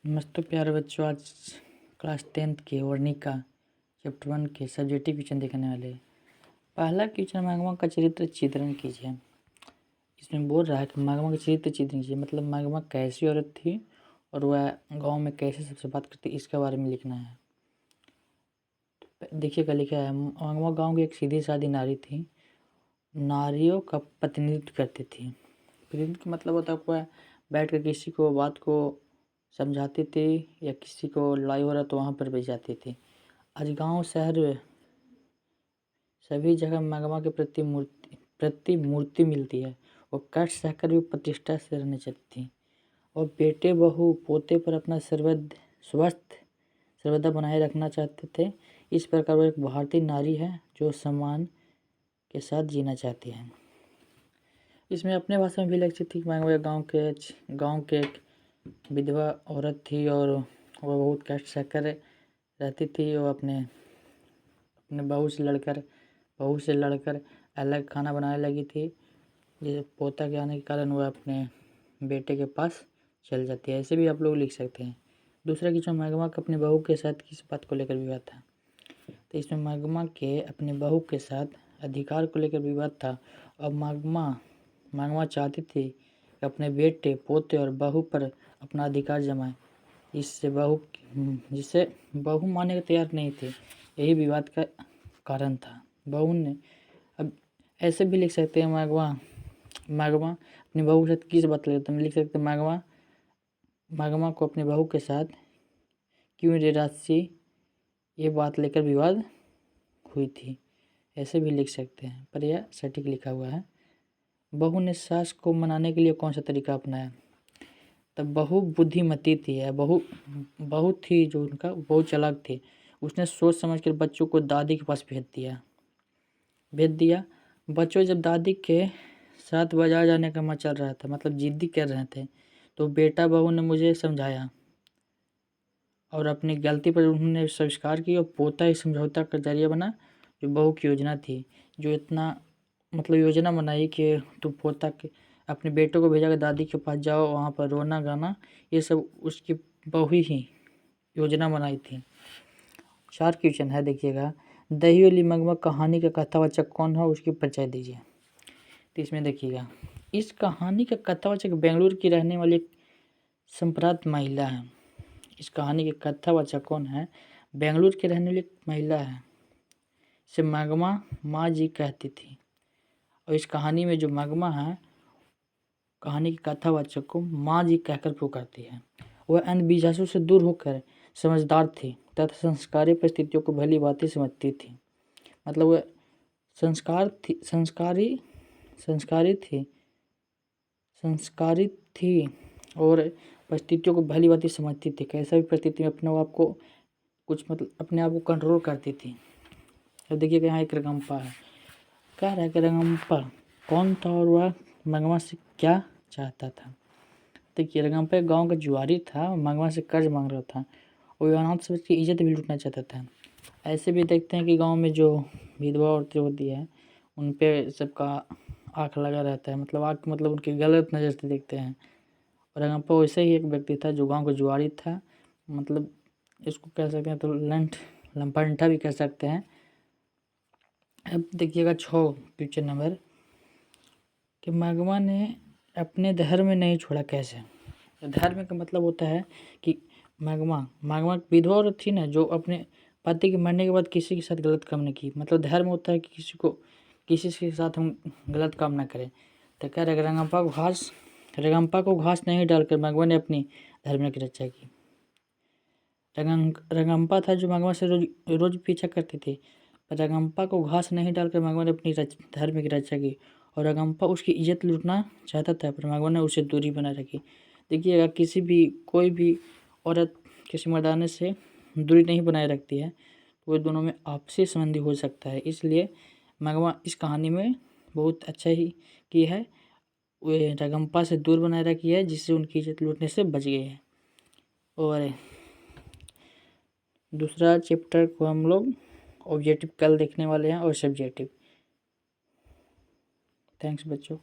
नमस्ते प्यारे बच्चों, आज क्लास 10th के वर्णिका चैप्टर 1 के सब्जेक्टिव क्वेश्चन देखने वाले हैं। पहला क्वेश्चन, मैग्मा का चरित्र चित्रण कीजिए। इसमें बोल रहा है कि मैग्मा का चरित्र चित्रण कीजिए, मतलब मैग्मा कैसी औरत थी और वह गांव में कैसे सबसे बात करती, इसके बारे में लिखना है। तो देखिएगा लिखा है, मैग्मा गाँव की एक सीधी सादी नारी थी, नारियों का प्रतिनिधित्व करती थी। प्रतिनिधित्व का मतलब होता है वह बैठ कर किसी को बात को समझाती थी या किसी को लड़ाई हो रहा तो वहाँ पर भी जाती थी। आज गांव शहर सभी जगह मैग्मा के प्रति मूर्ति मिलती है। वो कष्ट सहकर भी प्रतिष्ठा से रहना चाहती थी और बेटे बहू पोते पर अपना सर्वदा बनाए रखना चाहते थे। इस प्रकार वो एक भारतीय नारी है जो सम्मान के साथ जीना चाहती है। इसमें अपने भाषा में भी लिखी थी। मैग्मा गाँव के एक विधवा औरत थी और वह बहुत कष्ट सहकर रहती थी। वो अपने बहू से लड़कर अलग खाना बनाने लगी थी। जैसे पोता के आने के कारण वह अपने बेटे के पास चल जाती है। ऐसे भी आप लोग लिख सकते हैं। दूसरा क्वेश्चन, मैग्मा का अपनी बहू के साथ किस बात को लेकर विवाद था। तो इसमें मैग्मा के अपने बहू के साथ अधिकार को लेकर विवाद था और मैग्मा चाहती थी कि अपने बेटे पोते और बहू पर अपना अधिकार जमाए, जिससे बहू मानने को तैयार नहीं थी। यही विवाद का कारण था। बहू ने अब ऐसे भी लिख सकते हैं, मैग्मा अपनी बहू के साथ किस बात लेते हैं, लिख सकते हैं मैग्मा को अपनी बहू के साथ क्यों राशि ये बात लेकर विवाद हुई थी। ऐसे भी लिख सकते हैं, पर यह सटीक लिखा हुआ है। बहू ने सास को मनाने के लिए कौन सा तरीका अपनाया। तब बहू बुद्धिमती थी। बहू थी जो उनका बहुत चालाक थी। उसने सोच समझ कर बच्चों को दादी के पास भेज दिया। बच्चों जब दादी के साथ बाजार जाने का मन चल रहा था, मतलब जिद्दी कर रहे थे, तो बेटा बहू ने मुझे समझाया और अपनी गलती पर उन्होंने स्वीकार की और पोता ही समझौता का जरिया बना। जो बहू की योजना थी, जो इतना मतलब योजना बनाई कि तुम पोता के अपने बेटों को भेजा कर दादी के पास जाओ, वहाँ पर रोना गाना, ये सब उसकी बहू ही योजना बनाई थी। 4 क्वेश्चन है, देखिएगा। दही वाली मैग्मा कहानी का कथावाचक कौन है, उसकी परिचय दीजिए। तो इसमें देखिएगा, इस कहानी का कथावाचक बेंगलुरु की रहने वाली एक संप्रांत महिला है। इस कहानी के कथावाचक कौन है, बेंगलुरु की रहने वाली एक महिला है। इसे मैग्मा माँ जी कहती थी। और इस कहानी में जो मैग्मा है, कहानी के कथावाचक को माँ जी कहकर पुकारती है। वह अंधविश्वासों से दूर होकर समझदार थी तथा संस्कारी परिस्थितियों को भली भांति समझती थी। मतलब वह संस्कारी थी और परिस्थितियों को भली भांति समझती थी। कैसा भी परिस्थिति में अपने आप को अपने आप को कंट्रोल करती थी। अब देखिएगा, यहाँ एक रंगम्पा है। कह रहा है कि रंगम्पा कौन था और वह मैग्मा से क्या चाहता था। देखिए, रंगम्पा एक गाँव का जुआरी था, मैग्मा से कर्ज मांग रहा था और अनाथ समाज की इज्जत भी लूटना चाहता था। ऐसे भी देखते हैं कि गांव में जो विधवा औरतें होती है, उन पे सबका आँख लगा रहता है, मतलब उनकी गलत नज़र से देखते हैं। और रंगम्पा वैसे ही एक व्यक्ति था जो गांव का जुआरी था, मतलब इसको कह सकते हैं तो लंपंठा भी कह सकते हैं। अब देखिएगा 6 क्वेश्चन नंबर, कि मैग्मा ने अपने धर्म में नहीं छोड़ा कैसे। धर्म का मतलब होता है कि मैग्मा विधवा औरत थी ना, जो अपने पति के मरने के बाद किसी के साथ गलत काम नहीं की। मतलब धर्म होता है कि किसी के साथ हम गलत काम ना करें। तो कह रहे रंगम्पा को घास नहीं डालकर मैग्मा ने अपनी धर्म की रक्षा की। रंगम्पा था जो मैग्मा से रोज पीछा करती थी, पर रंगम्पा को घास नहीं डालकर मैग्मा ने अपनी धर्म की रक्षा की। और रंगम्पा उसकी इज्जत लूटना चाहता था, पर मैग्मा ने उसे दूरी बनाए रखी। देखिएगा, कोई भी औरत किसी मर्दाने से दूरी नहीं बनाए रखती है, तो वो दोनों में आपसी संबंधी हो सकता है। इसलिए मैग्मा इस कहानी में बहुत अच्छा ही की है, वो रंगम्पा से दूर बनाए रखी है, जिससे उनकी इज्जत लूटने से बच गए हैं। और दूसरा चैप्टर को हम लोग ऑब्जेक्टिव कल देखने वाले हैं और सब्जेक्टिव। थैंक्स बच्चों।